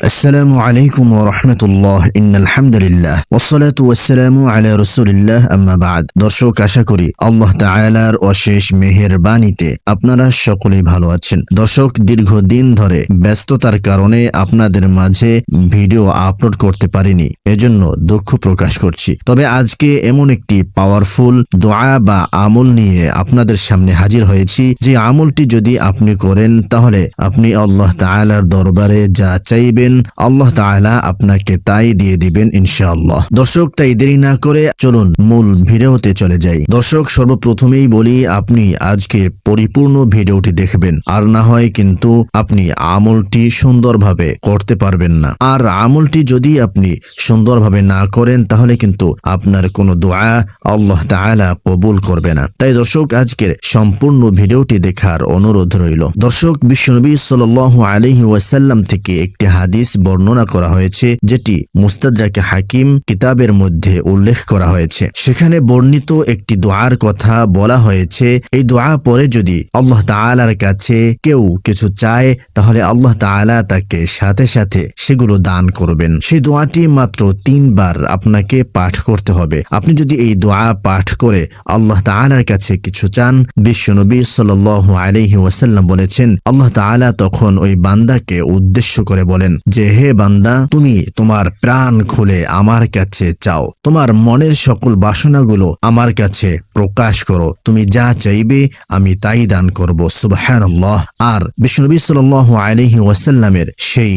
আসসালামু আলাইকুম ওয়া রাহমাতুল্লাহ। ইন্নাল হামদুলিল্লাহ ওয়াসসালাতু ওয়াসসালামু আলা রাসূলিল্লাহ, আম্মা বা'দ। দর্শক, আশা করি আল্লাহ তাআলার অশেষ মেহেরবানিতে আপনারা সকলেই ভালো আছেন। দর্শক, দীর্ঘদিন ধরে ব্যস্ততার কারণে আপনাদের মাঝে ভিডিও আপলোড করতে পারিনি, এজন্য দুঃখ প্রকাশ করছি। তবে আজকে এমন একটি পাওয়ারফুল দোয়া বা আমল নিয়ে আপনাদের সামনে হাজির হয়েছি, যে আমলটি যদি আপনি করেন তাহলে আপনি আল্লাহ তাআলার দরবারে যা চাইবেন আল্লাহ তাআলা আপনাকে তাই দিয়ে দিবেন ইনশাআল্লাহ। দর্শক, তাই দেরি না করে চলুন মূল ভিডিওতে চলে যাই। দর্শক, সর্বপ্রথমেই বলি, আপনি আজকে পরিপূর্ণ ভিডিওটি দেখবেন, আর না হয় কিন্তু আপনি আমলটি সুন্দরভাবে করতে পারবেন না। আর আমলটি যদি আপনি সুন্দরভাবে না করেন তাহলে কিন্তু আপনার কোনো দোয়া আল্লাহ তাআলা কবুল করবে না। তাই দর্শক, আজকের সম্পূর্ণ ভিডিওটি দেখার অনুরোধ রইল। দর্শক, বিশ্বনবী সাল্লাল্লাহু আলাইহি ওয়াসাল্লাম থেকে একটি হাদিস বর্ণনা করা হয়েছে, যেটি মুস্তাদরাকে হাকিম কিতাবের মধ্যে উল্লেখ করা হয়েছে। সেখানে বর্ণিত একটি দোয়ার কথা বলা হয়েছে। এই দোয়া পরে যদি আল্লাহ তাআলার কাছে কেউ কিছু চায় তাহলে আল্লাহ তাআলা তাকে সাথে সাথে সেগুলো দান করবেন। সেই দোয়াটি মাত্র 3 বার আপনাকে পাঠ করতে হবে। আপনি যদি এই দোয়া পাঠ করে আল্লাহ তাআলার কাছে কিছু চান, বিশ্বনবী সাল্লাল্লাহু আলাইহি ওয়াসাল্লাম বলেছেন, আল্লাহ তাআলা তখন ওই বান্দাকে উদ্দেশ্য করে বলেন যে, হে বান্দা, তুমি তোমার প্রাণ খুলে আমার কাছে চাও, তোমার মনের সকল বাসনাগুলো আমার কাছে প্রকাশ করো, তুমি যা চাইবে আমি তাই দান করব। সুবহানাল্লাহ। আর বিশ্বনবী সাল্লাল্লাহু আলাইহি ওয়াসাল্লামের সেই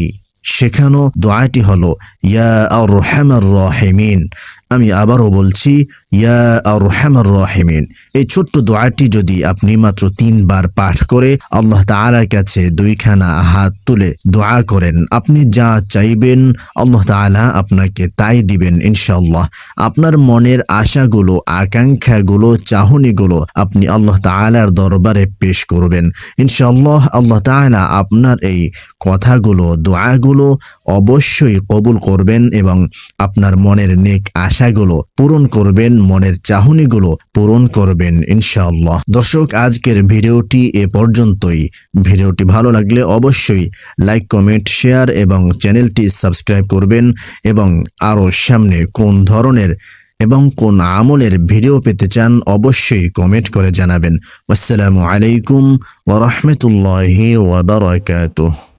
শেখানো দোয়াটি হলো, ইয়া আরহামার রাহিমিন। আমি আবারও বলছি, ইয়া আরহামার রাহিমিন। এই ছোট্ট দোয়াটি যদি আপনি মাত্র 3 বার পাঠ করে আল্লাহ তাআলার কাছে 2খানা হাত তুলে দোয়া করেন, আপনি যা চাইবেন আল্লাহ তাআলা আপনাকে তাই দিবেন ইনশাআল্লাহ। আপনার মনের আশাগুলো, আকাঙ্ক্ষাগুলো, চাহনিগুলো আপনি আল্লাহ তাআলার দরবারে পেশ করবেন ইনশাআল্লাহ। আল্লাহ তাআলা আপনার এই কথাগুলো, দোয়াগুলো অবশ্যই কবুল করবেন এবং আপনার মনের নেক আশাগুলো পূরণ করবেন, মনের চাহনিগুলো পূরণ করবেন ইনশাআল্লাহ। দর্শক, আজকের ভিডিওটি এ পর্যন্তই। ভিডিওটি ভালো লাগলে অবশ্যই লাইক, কমেন্ট, শেয়ার এবং চ্যানেলটি সাবস্ক্রাইব করবেন এবং আরও সামনে কোন ধরনের এবং কোন আমলের ভিডিও পেতে চান অবশ্যই কমেন্ট করে জানাবেন। আসসালামু আলাইকুম ওয়া রাহমাতুল্লাহি ওয়া বারাকাতুহু।